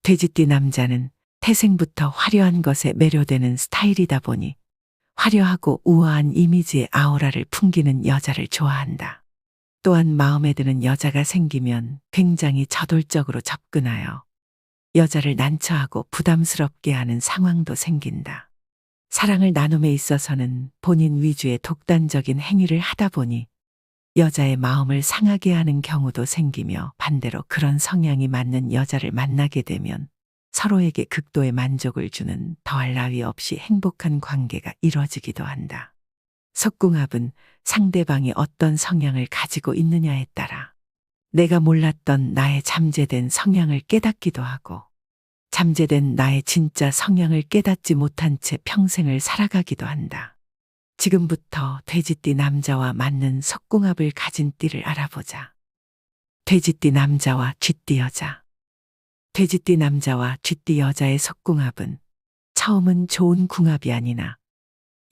돼지띠 남자는 태생부터 화려한 것에 매료되는 스타일이다 보니 화려하고 우아한 이미지의 아우라를 풍기는 여자를 좋아한다. 또한 마음에 드는 여자가 생기면 굉장히 저돌적으로 접근하여 여자를 난처하고 부담스럽게 하는 상황도 생긴다. 사랑을 나눔에 있어서는 본인 위주의 독단적인 행위를 하다 보니 여자의 마음을 상하게 하는 경우도 생기며, 반대로 그런 성향이 맞는 여자를 만나게 되면 서로에게 극도의 만족을 주는 더할 나위 없이 행복한 관계가 이뤄지기도 한다. 속궁합은 상대방이 어떤 성향을 가지고 있느냐에 따라 내가 몰랐던 나의 잠재된 성향을 깨닫기도 하고, 잠재된 나의 진짜 성향을 깨닫지 못한 채 평생을 살아가기도 한다. 지금부터 돼지띠 남자와 맞는 속궁합을 가진 띠를 알아보자. 돼지띠 남자와 쥐띠 여자. 돼지띠 남자와 쥐띠 여자의 속궁합은 처음은 좋은 궁합이 아니나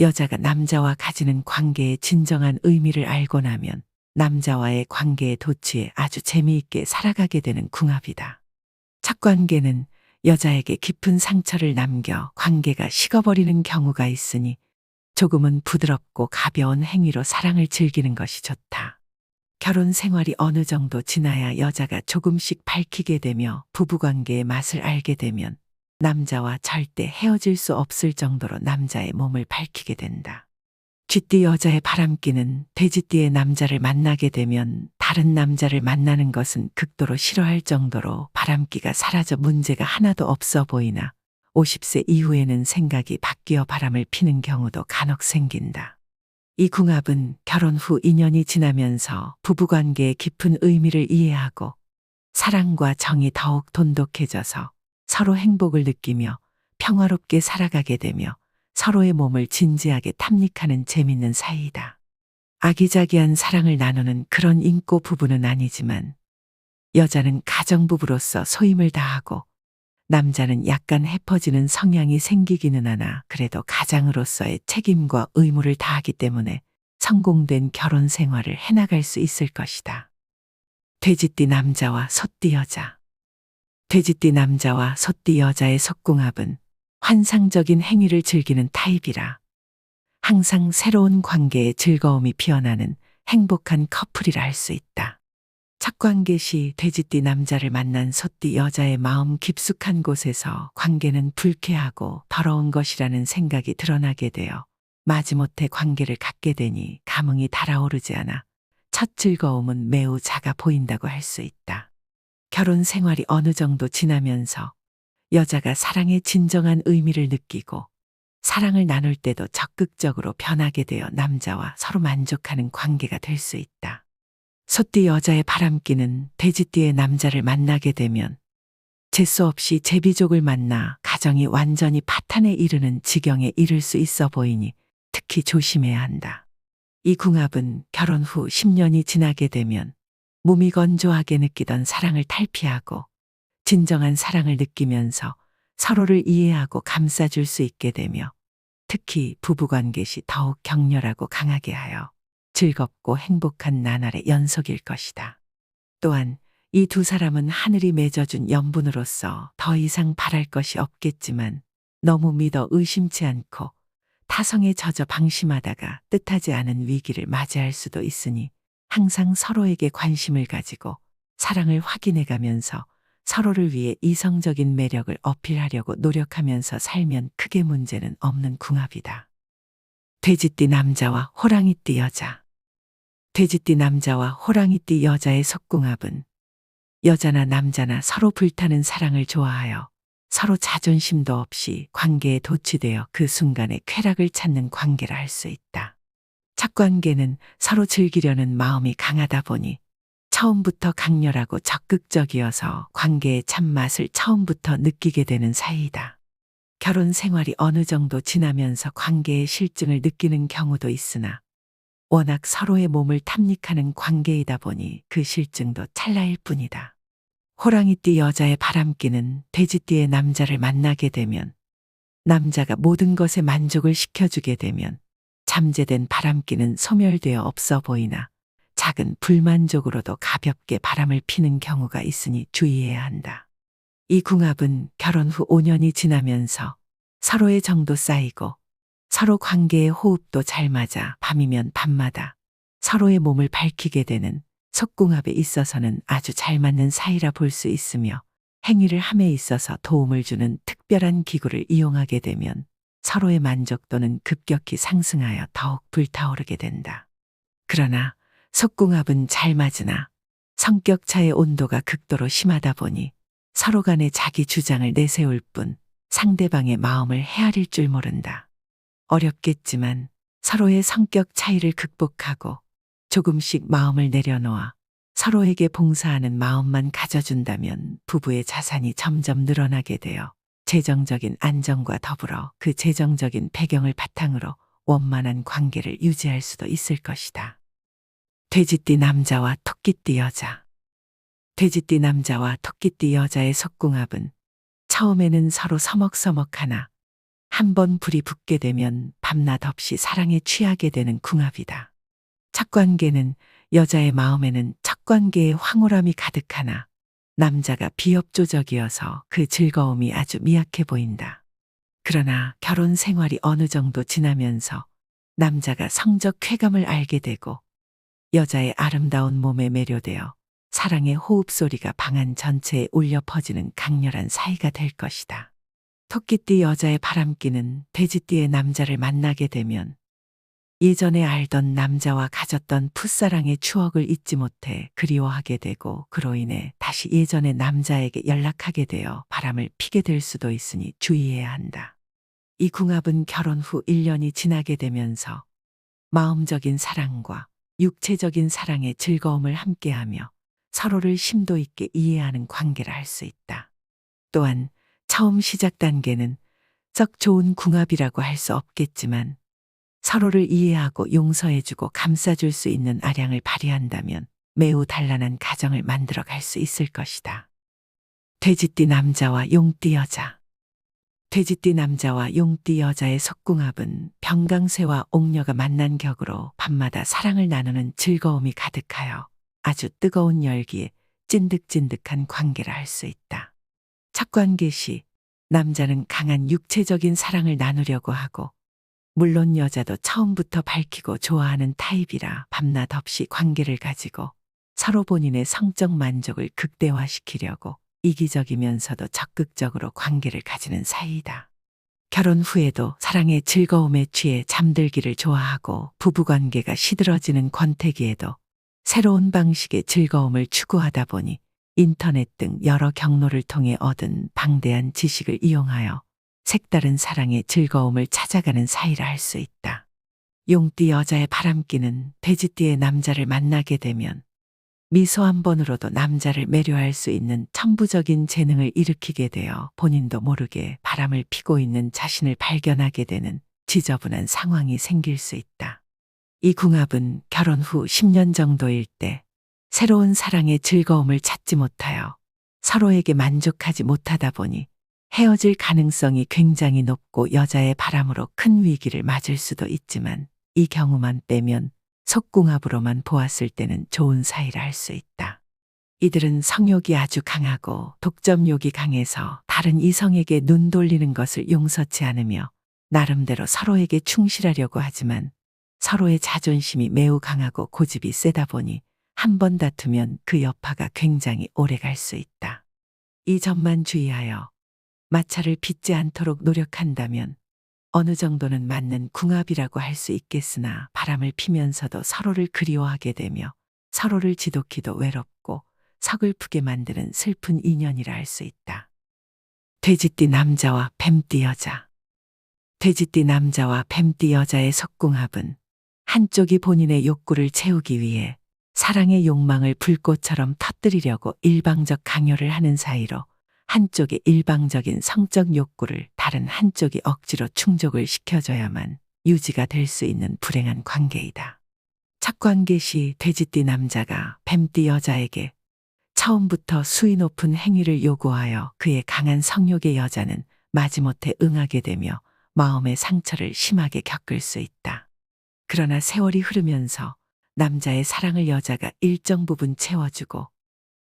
여자가 남자와 가지는 관계의 진정한 의미를 알고 나면 남자와의 관계의 도취에 아주 재미있게 살아가게 되는 궁합이다. 첫 관계는 여자에게 깊은 상처를 남겨 관계가 식어버리는 경우가 있으니 조금은 부드럽고 가벼운 행위로 사랑을 즐기는 것이 좋다. 결혼 생활이 어느 정도 지나야 여자가 조금씩 밝히게 되며 부부관계의 맛을 알게 되면 남자와 절대 헤어질 수 없을 정도로 남자의 몸을 밝히게 된다. 쥐띠 여자의 바람기는 돼지띠의 남자를 만나게 되면 다른 남자를 만나는 것은 극도로 싫어할 정도로 바람기가 사라져 문제가 하나도 없어 보이나 50세 이후에는 생각이 바뀌어 바람을 피는 경우도 간혹 생긴다. 이 궁합은 결혼 후 2년이 지나면서 부부관계의 깊은 의미를 이해하고 사랑과 정이 더욱 돈독해져서 서로 행복을 느끼며 평화롭게 살아가게 되며 서로의 몸을 진지하게 탐닉하는 재밌는 사이이다. 아기자기한 사랑을 나누는 그런 인고 부부는 아니지만 여자는 가정부부로서 소임을 다하고 남자는 약간 해퍼지는 성향이 생기기는 하나 그래도 가장으로서의 책임과 의무를 다하기 때문에 성공된 결혼 생활을 해나갈 수 있을 것이다. 돼지띠 남자와 소띠 여자. 돼지띠 남자와 소띠 여자의 속궁합은 환상적인 행위를 즐기는 타입이라 항상 새로운 관계에 즐거움이 피어나는 행복한 커플이라 할 수 있다. 첫 관계 시 돼지띠 남자를 만난 소띠 여자의 마음 깊숙한 곳에서 관계는 불쾌하고 더러운 것이라는 생각이 드러나게 되어 마지못해 관계를 갖게 되니 감흥이 달아오르지 않아 첫 즐거움은 매우 작아 보인다고 할 수 있다. 결혼 생활이 어느 정도 지나면서 여자가 사랑의 진정한 의미를 느끼고 사랑을 나눌 때도 적극적으로 변하게 되어 남자와 서로 만족하는 관계가 될 수 있다. 소띠 여자의 바람기는 돼지띠의 남자를 만나게 되면 재수 없이 제비족을 만나 가정이 완전히 파탄에 이르는 지경에 이를 수 있어 보이니 특히 조심해야 한다. 이 궁합은 결혼 후 10년이 지나게 되면 몸이 건조하게 느끼던 사랑을 탈피하고 진정한 사랑을 느끼면서 서로를 이해하고 감싸줄 수 있게 되며 특히 부부관계 시 더욱 격렬하고 강하게 하여 즐겁고 행복한 나날의 연속일 것이다. 또한 이 두 사람은 하늘이 맺어준 연분으로서 더 이상 바랄 것이 없겠지만 너무 믿어 의심치 않고 타성에 젖어 방심하다가 뜻하지 않은 위기를 맞이할 수도 있으니 항상 서로에게 관심을 가지고 사랑을 확인해가면서 서로를 위해 이성적인 매력을 어필하려고 노력하면서 살면 크게 문제는 없는 궁합이다. 돼지띠 남자와 호랑이띠 여자. 돼지띠 남자와 호랑이띠 여자의 속궁합은 여자나 남자나 서로 불타는 사랑을 좋아하여 서로 자존심도 없이 관계에 도취되어 그 순간에 쾌락을 찾는 관계라 할 수 있다. 첫 관계는 서로 즐기려는 마음이 강하다 보니 처음부터 강렬하고 적극적이어서 관계의 참맛을 처음부터 느끼게 되는 사이이다. 결혼 생활이 어느 정도 지나면서 관계의 실증을 느끼는 경우도 있으나 워낙 서로의 몸을 탐닉하는 관계이다 보니 그 실증도 찰나일 뿐이다. 호랑이띠 여자의 바람기는 돼지띠의 남자를 만나게 되면 남자가 모든 것에 만족을 시켜주게 되면 잠재된 바람기는 소멸되어 없어 보이나 작은 불만족으로도 가볍게 바람을 피는 경우가 있으니 주의해야 한다. 이 궁합은 결혼 후 5년이 지나면서 서로의 정도 쌓이고 서로 관계의 호흡도 잘 맞아 밤이면 밤마다 서로의 몸을 밝히게 되는 속궁합에 있어서는 아주 잘 맞는 사이라 볼 수 있으며, 행위를 함에 있어서 도움을 주는 특별한 기구를 이용하게 되면 서로의 만족도는 급격히 상승하여 더욱 불타오르게 된다. 그러나 속궁합은 잘 맞으나 성격 차의 온도가 극도로 심하다 보니 서로 간에 자기 주장을 내세울 뿐 상대방의 마음을 헤아릴 줄 모른다. 어렵겠지만 서로의 성격 차이를 극복하고 조금씩 마음을 내려놓아 서로에게 봉사하는 마음만 가져준다면 부부의 자산이 점점 늘어나게 되어 재정적인 안정과 더불어 그 재정적인 배경을 바탕으로 원만한 관계를 유지할 수도 있을 것이다. 돼지띠 남자와 토끼띠 여자. 돼지띠 남자와 토끼띠 여자의 속궁합은 처음에는 서로 서먹서먹하나 한번 불이 붙게 되면 밤낮 없이 사랑에 취하게 되는 궁합이다. 첫 관계는 여자의 마음에는 첫 관계의 황홀함이 가득하나 남자가 비협조적이어서 그 즐거움이 아주 미약해 보인다. 그러나 결혼 생활이 어느 정도 지나면서 남자가 성적 쾌감을 알게 되고 여자의 아름다운 몸에 매료되어 사랑의 호흡소리가 방안 전체에 울려 퍼지는 강렬한 사이가 될 것이다. 토끼띠 여자의 바람기는 돼지띠의 남자를 만나게 되면 예전에 알던 남자와 가졌던 풋사랑의 추억을 잊지 못해 그리워하게 되고, 그로 인해 다시 예전의 남자에게 연락하게 되어 바람을 피게 될 수도 있으니 주의해야 한다. 이 궁합은 결혼 후 1년이 지나게 되면서 마음적인 사랑과 육체적인 사랑의 즐거움을 함께하며 서로를 심도 있게 이해하는 관계를 할 수 있다. 또한 처음 시작 단계는 썩 좋은 궁합이라고 할 수 없겠지만 서로를 이해하고 용서해주고 감싸줄 수 있는 아량을 발휘한다면 매우 단란한 가정을 만들어 갈 수 있을 것이다. 돼지띠 남자와 용띠 여자. 돼지띠 남자와 용띠 여자의 속궁합은 병강쇠와 옥녀가 만난 격으로 밤마다 사랑을 나누는 즐거움이 가득하여 아주 뜨거운 열기에 찐득찐득한 관계를 할 수 있다. 첫 관계 시 남자는 강한 육체적인 사랑을 나누려고 하고, 물론 여자도 처음부터 밝히고 좋아하는 타입이라 밤낮 없이 관계를 가지고 서로 본인의 성적 만족을 극대화시키려고 이기적이면서도 적극적으로 관계를 가지는 사이이다. 결혼 후에도 사랑의 즐거움에 취해 잠들기를 좋아하고 부부관계가 시들어지는 권태기에도 새로운 방식의 즐거움을 추구하다 보니 인터넷 등 여러 경로를 통해 얻은 방대한 지식을 이용하여 색다른 사랑의 즐거움을 찾아가는 사이라 할 수 있다. 용띠 여자의 바람기는 돼지띠의 남자를 만나게 되면 미소 한 번으로도 남자를 매료할 수 있는 천부적인 재능을 일으키게 되어 본인도 모르게 바람을 피고 있는 자신을 발견하게 되는 지저분한 상황이 생길 수 있다. 이 궁합은 결혼 후 10년 정도일 때 새로운 사랑의 즐거움을 찾지 못하여 서로에게 만족하지 못하다 보니 헤어질 가능성이 굉장히 높고 여자의 바람으로 큰 위기를 맞을 수도 있지만, 이 경우만 빼면 속궁합으로만 보았을 때는 좋은 사이라 할 수 있다. 이들은 성욕이 아주 강하고 독점욕이 강해서 다른 이성에게 눈 돌리는 것을 용서치 않으며 나름대로 서로에게 충실하려고 하지만 서로의 자존심이 매우 강하고 고집이 세다 보니 한 번 다투면 그 여파가 굉장히 오래 갈 수 있다. 이 점만 주의하여 마찰을 빚지 않도록 노력한다면 어느 정도는 맞는 궁합이라고 할 수 있겠으나, 바람을 피면서도 서로를 그리워하게 되며 서로를 지독히도 외롭고 서글프게 만드는 슬픈 인연이라 할 수 있다. 돼지띠 남자와 뱀띠 여자. 돼지띠 남자와 뱀띠 여자의 속궁합은 한쪽이 본인의 욕구를 채우기 위해 사랑의 욕망을 불꽃처럼 터뜨리려고 일방적 강요를 하는 사이로 한쪽의 일방적인 성적 욕구를 다른 한쪽이 억지로 충족을 시켜줘야만 유지가 될 수 있는 불행한 관계이다. 첫 관계 시 돼지띠 남자가 뱀띠 여자에게 처음부터 수위 높은 행위를 요구하여 그의 강한 성욕의 여자는 마지못해 응하게 되며 마음의 상처를 심하게 겪을 수 있다. 그러나 세월이 흐르면서 남자의 사랑을 여자가 일정 부분 채워주고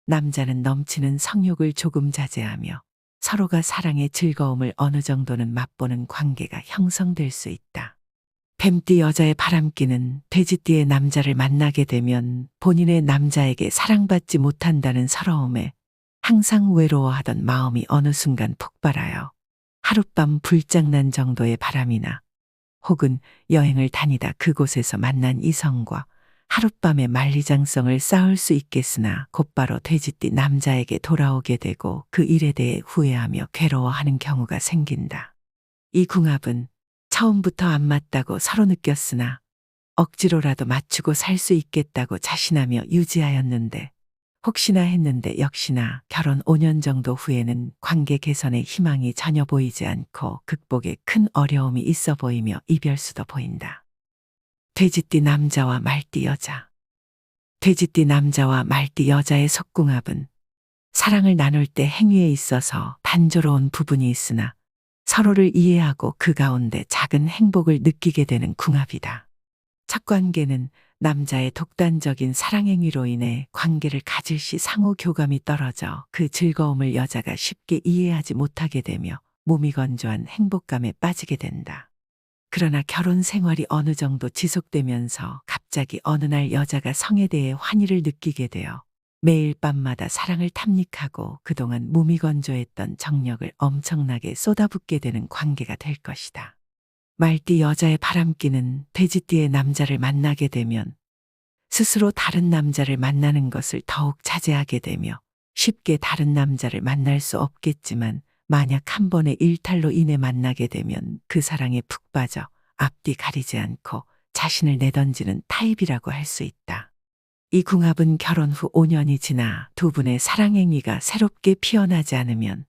남자는 넘치는 성욕을 조금 자제하며 서로가 사랑의 즐거움을 어느 정도는 맛보는 관계가 형성될 수 있다. 뱀띠 여자의 바람기는 돼지띠의 남자를 만나게 되면 본인의 남자에게 사랑받지 못한다는 서러움에 항상 외로워하던 마음이 어느 순간 폭발하여 하룻밤 불장난 정도의 바람이나 혹은 여행을 다니다 그곳에서 만난 이성과 하룻밤의 만리장성을 쌓을 수 있겠으나 곧바로 돼지띠 남자에게 돌아오게 되고 그 일에 대해 후회하며 괴로워하는 경우가 생긴다. 이 궁합은 처음부터 안 맞다고 서로 느꼈으나 억지로라도 맞추고 살 수 있겠다고 자신하며 유지하였는데 혹시나 했는데 역시나 결혼 5년 정도 후에는 관계 개선의 희망이 전혀 보이지 않고 극복에 큰 어려움이 있어 보이며 이별수도 보인다. 돼지띠 남자와 말띠 여자. 돼지띠 남자와 말띠 여자의 속궁합은 사랑을 나눌 때 행위에 있어서 단조로운 부분이 있으나 서로를 이해하고 그 가운데 작은 행복을 느끼게 되는 궁합이다. 첫 관계는 남자의 독단적인 사랑행위로 인해 관계를 가질 시 상호 교감이 떨어져 그 즐거움을 여자가 쉽게 이해하지 못하게 되며 몸이 건조한 행복감에 빠지게 된다. 그러나 결혼 생활이 어느 정도 지속되면서 갑자기 어느 날 여자가 성에 대해 환희를 느끼게 되어 매일 밤마다 사랑을 탐닉하고 그동안 몸이 건조했던 정력을 엄청나게 쏟아붓게 되는 관계가 될 것이다. 말띠 여자의 바람기는 돼지띠의 남자를 만나게 되면 스스로 다른 남자를 만나는 것을 더욱 자제하게 되며 쉽게 다른 남자를 만날 수 없겠지만 만약 한 번의 일탈로 인해 만나게 되면 그 사랑에 푹 빠져 앞뒤 가리지 않고 자신을 내던지는 타입이라고 할 수 있다. 이 궁합은 결혼 후 5년이 지나 두 분의 사랑행위가 새롭게 피어나지 않으면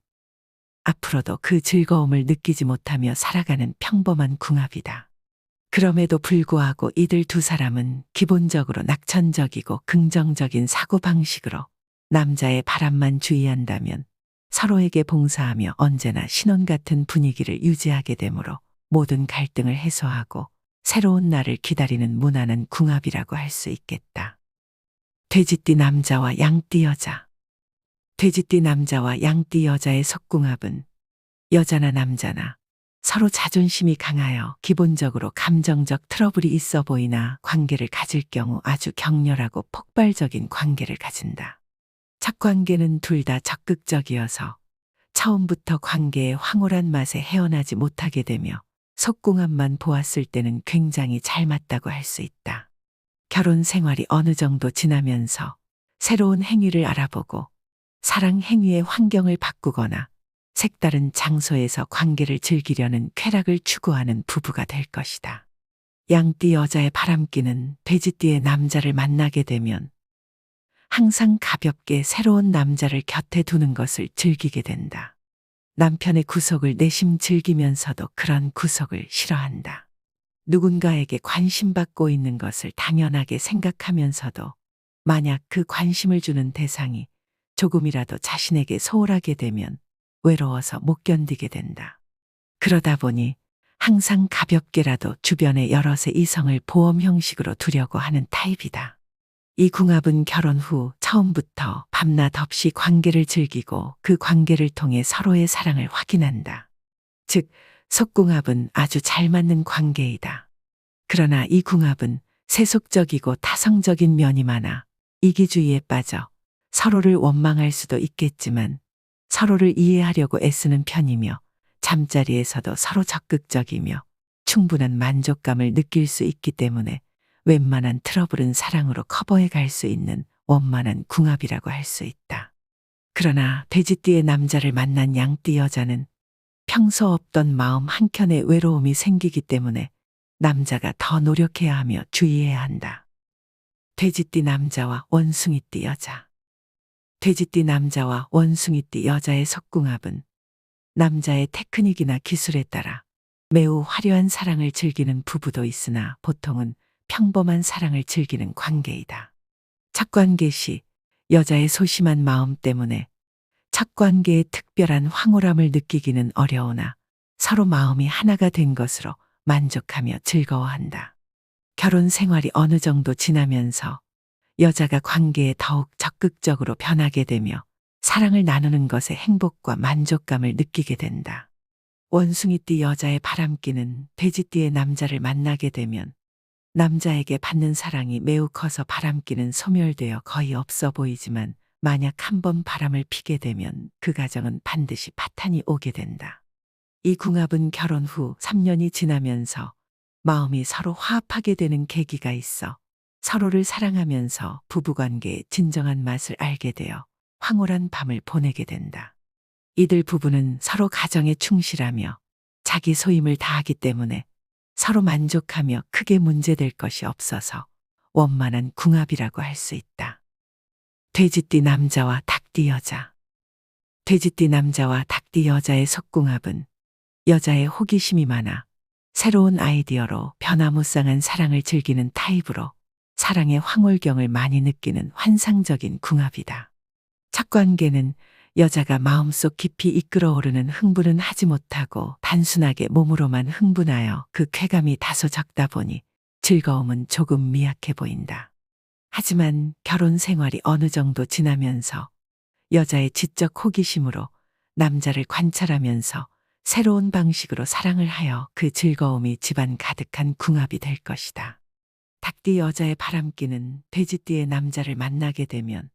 앞으로도 그 즐거움을 느끼지 못하며 살아가는 평범한 궁합이다. 그럼에도 불구하고 이들 두 사람은 기본적으로 낙천적이고 긍정적인 사고방식으로 남자의 바람만 주의한다면 서로에게 봉사하며 언제나 신혼 같은 분위기를 유지하게 되므로 모든 갈등을 해소하고 새로운 날을 기다리는 무난한 궁합이라고 할 수 있겠다. 돼지띠 남자와 양띠 여자. 돼지띠 남자와 양띠 여자의 속궁합은 여자나 남자나 서로 자존심이 강하여 기본적으로 감정적 트러블이 있어 보이나 관계를 가질 경우 아주 격렬하고 폭발적인 관계를 가진다. 첫 관계는 둘 다 적극적이어서 처음부터 관계의 황홀한 맛에 헤어나지 못하게 되며 속궁합만 보았을 때는 굉장히 잘 맞다고 할 수 있다. 결혼 생활이 어느 정도 지나면서 새로운 행위를 알아보고 사랑 행위의 환경을 바꾸거나 색다른 장소에서 관계를 즐기려는 쾌락을 추구하는 부부가 될 것이다. 양띠 여자의 바람기는 돼지띠의 남자를 만나게 되면 항상 가볍게 새로운 남자를 곁에 두는 것을 즐기게 된다. 남편의 구속을 내심 즐기면서도 그런 구속을 싫어한다. 누군가에게 관심받고 있는 것을 당연하게 생각하면서도 만약 그 관심을 주는 대상이 조금이라도 자신에게 소홀하게 되면 외로워서 못 견디게 된다. 그러다 보니 항상 가볍게라도 주변의 여럿의 이성을 보험 형식으로 두려고 하는 타입이다. 이 궁합은 결혼 후 처음부터 밤낮 없이 관계를 즐기고 그 관계를 통해 서로의 사랑을 확인한다. 즉, 속궁합은 아주 잘 맞는 관계이다. 그러나 이 궁합은 세속적이고 타성적인 면이 많아 이기주의에 빠져 서로를 원망할 수도 있겠지만 서로를 이해하려고 애쓰는 편이며 잠자리에서도 서로 적극적이며 충분한 만족감을 느낄 수 있기 때문에 웬만한 트러블은 사랑으로 커버해 갈 수 있는 원만한 궁합이라고 할 수 있다. 그러나 돼지띠의 남자를 만난 양띠 여자는 평소 없던 마음 한켠에 외로움이 생기기 때문에 남자가 더 노력해야 하며 주의해야 한다. 돼지띠 남자와 원숭이띠 여자. 돼지띠 남자와 원숭이띠 여자의 속궁합은 남자의 테크닉이나 기술에 따라 매우 화려한 사랑을 즐기는 부부도 있으나 보통은 평범한 사랑을 즐기는 관계이다. 첫 관계 시 여자의 소심한 마음 때문에 첫 관계의 특별한 황홀함을 느끼기는 어려우나 서로 마음이 하나가 된 것으로 만족하며 즐거워한다. 결혼 생활이 어느 정도 지나면서 여자가 관계에 더욱 적극적으로 변하게 되며 사랑을 나누는 것에 행복과 만족감을 느끼게 된다. 원숭이띠 여자의 바람기는 돼지띠의 남자를 만나게 되면 남자에게 받는 사랑이 매우 커서 바람기는 소멸되어 거의 없어 보이지만 만약 한번 바람을 피게 되면 그 가정은 반드시 파탄이 오게 된다. 이 궁합은 결혼 후 3년이 지나면서 마음이 서로 화합하게 되는 계기가 있어 서로를 사랑하면서 부부관계의 진정한 맛을 알게 되어 황홀한 밤을 보내게 된다. 이들 부부는 서로 가정에 충실하며 자기 소임을 다하기 때문에 서로 만족하며 크게 문제될 것이 없어서 원만한 궁합이라고 할 수 있다. 돼지띠 남자와 닭띠 여자. 돼지띠 남자와 닭띠 여자의 속궁합은 여자의 호기심이 많아 새로운 아이디어로 변화무쌍한 사랑을 즐기는 타입으로 사랑의 황홀경을 많이 느끼는 환상적인 궁합이다. 첫 관계는 여자가 마음속 깊이 이끌어오르는 흥분은 하지 못하고 단순하게 몸으로만 흥분하여 그 쾌감이 다소 적다 보니 즐거움은 조금 미약해 보인다. 하지만 결혼 생활이 어느 정도 지나면서 여자의 지적 호기심으로 남자를 관찰하면서 새로운 방식으로 사랑을 하여 그 즐거움이 집안 가득한 궁합이 될 것이다. 닭띠 여자의 바람기는 돼지띠의 남자를 만나게 되면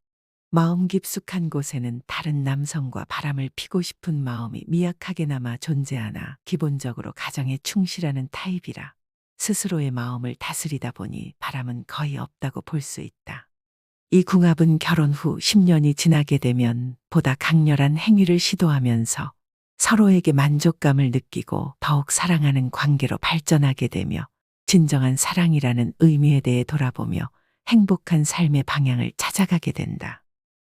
마음 깊숙한 곳에는 다른 남성과 바람을 피고 싶은 마음이 미약하게나마 존재하나 기본적으로 가정에 충실하는 타입이라 스스로의 마음을 다스리다 보니 바람은 거의 없다고 볼 수 있다. 이 궁합은 결혼 후 10년이 지나게 되면 보다 강렬한 행위를 시도하면서 서로에게 만족감을 느끼고 더욱 사랑하는 관계로 발전하게 되며 진정한 사랑이라는 의미에 대해 돌아보며 행복한 삶의 방향을 찾아가게 된다.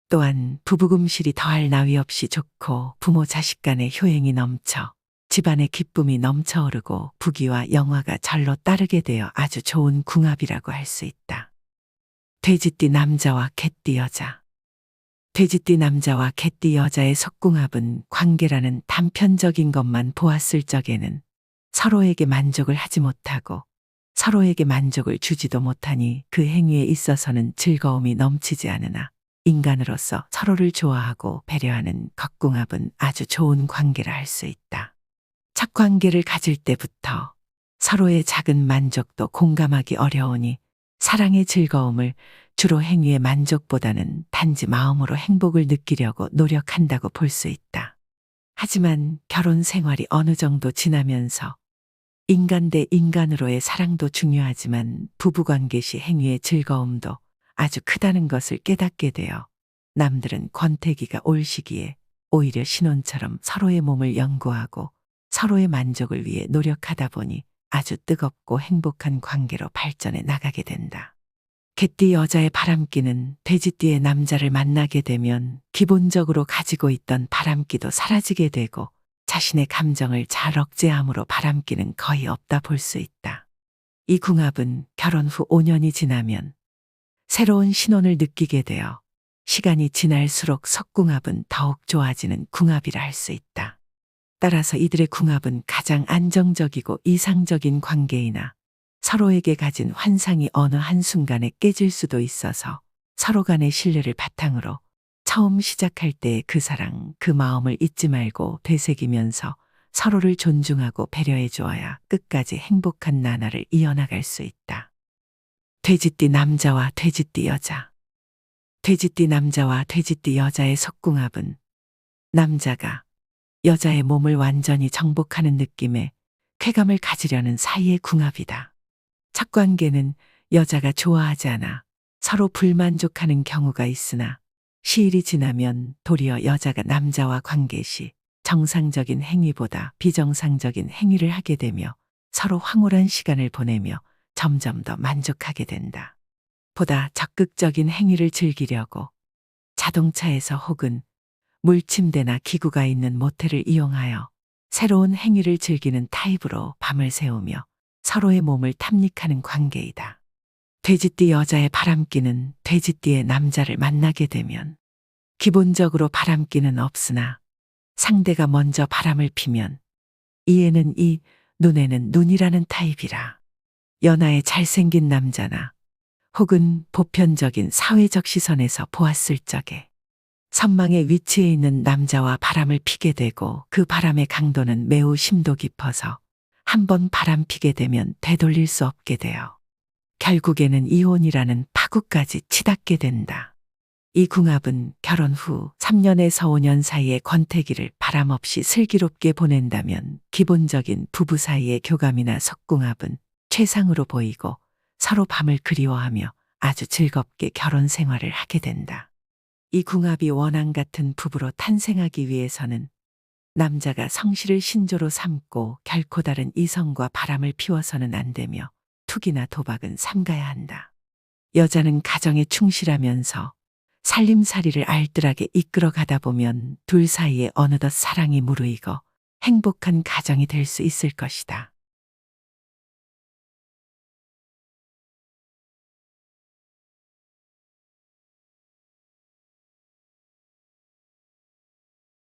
또한 부부금실이 더할 나위 없이 좋고 부모 자식 간의 효행이 넘쳐 집안의 기쁨이 넘쳐오르고 부귀와 영화가 절로 따르게 되어 아주 좋은 궁합이라고 할 수 있다. 돼지띠 남자와 개띠 여자. 돼지띠 남자와 개띠 여자의 속궁합은 관계라는 단편적인 것만 보았을 적에는 서로에게 만족을 하지 못하고 서로에게 만족을 주지도 못하니 그 행위에 있어서는 즐거움이 넘치지 않으나 인간으로서 서로를 좋아하고 배려하는 겉궁합은 아주 좋은 관계라 할 수 있다. 첫 관계를 가질 때부터 서로의 작은 만족도 공감하기 어려우니 사랑의 즐거움을 주로 행위의 만족보다는 단지 마음으로 행복을 느끼려고 노력한다고 볼 수 있다. 하지만 결혼 생활이 어느 정도 지나면서 인간 대 인간으로의 사랑도 중요하지만 부부관계 시 행위의 즐거움도 아주 크다는 것을 깨닫게 되어 남들은 권태기가 올 시기에 오히려 신혼처럼 서로의 몸을 연구하고 서로의 만족을 위해 노력하다 보니 아주 뜨겁고 행복한 관계로 발전해 나가게 된다. 개띠 여자의 바람기는 돼지띠의 남자를 만나게 되면 기본적으로 가지고 있던 바람기도 사라지게 되고 자신의 감정을 잘 억제함으로 바람기는 거의 없다 볼 수 있다. 이 궁합은 결혼 후 5년이 지나면 새로운 신혼을 느끼게 되어 시간이 지날수록 속궁합은 더욱 좋아지는 궁합이라 할 수 있다. 따라서 이들의 궁합은 가장 안정적이고 이상적인 관계이나 서로에게 가진 환상이 어느 한순간에 깨질 수도 있어서 서로 간의 신뢰를 바탕으로 처음 시작할 때의 그 사랑, 그 마음을 잊지 말고 되새기면서 서로를 존중하고 배려해 주어야 끝까지 행복한 나날을 이어나갈 수 있다. 돼지띠 남자와 돼지띠 여자. 돼지띠 남자와 돼지띠 여자의 속궁합은 남자가 여자의 몸을 완전히 정복하는 느낌의 쾌감을 가지려는 사이의 궁합이다. 첫 관계는 여자가 좋아하지 않아 서로 불만족하는 경우가 있으나 시일이 지나면 도리어 여자가 남자와 관계 시 정상적인 행위보다 비정상적인 행위를 하게 되며 서로 황홀한 시간을 보내며 점점 더 만족하게 된다. 보다 적극적인 행위를 즐기려고 자동차에서 혹은 물침대나 기구가 있는 모텔을 이용하여 새로운 행위를 즐기는 타입으로 밤을 새우며 서로의 몸을 탐닉하는 관계이다. 돼지띠 여자의 바람기는 돼지띠의 남자를 만나게 되면 기본적으로 바람기는 없으나 상대가 먼저 바람을 피면 이에는 이, 눈에는 눈이라는 타입이라 연하에 잘생긴 남자나 혹은 보편적인 사회적 시선에서 보았을 적에 선망의 위치에 있는 남자와 바람을 피게 되고 그 바람의 강도는 매우 심도 깊어서 한번 바람 피게 되면 되돌릴 수 없게 되어 결국에는 이혼이라는 파국까지 치닫게 된다. 이 궁합은 결혼 후 3년에서 5년 사이의 권태기를 바람없이 슬기롭게 보낸다면 기본적인 부부 사이의 교감이나 속궁합은 최상으로 보이고 서로 밤을 그리워하며 아주 즐겁게 결혼 생활을 하게 된다. 이 궁합이 원앙 같은 부부로 탄생하기 위해서는 남자가 성실을 신조로 삼고 결코 다른 이성과 바람을 피워서는 안 되며 투기나 도박은 삼가야 한다. 여자는 가정에 충실하면서 살림살이를 알뜰하게 이끌어 가다 보면 둘 사이에 어느덧 사랑이 무르익어 행복한 가정이 될 수 있을 것이다.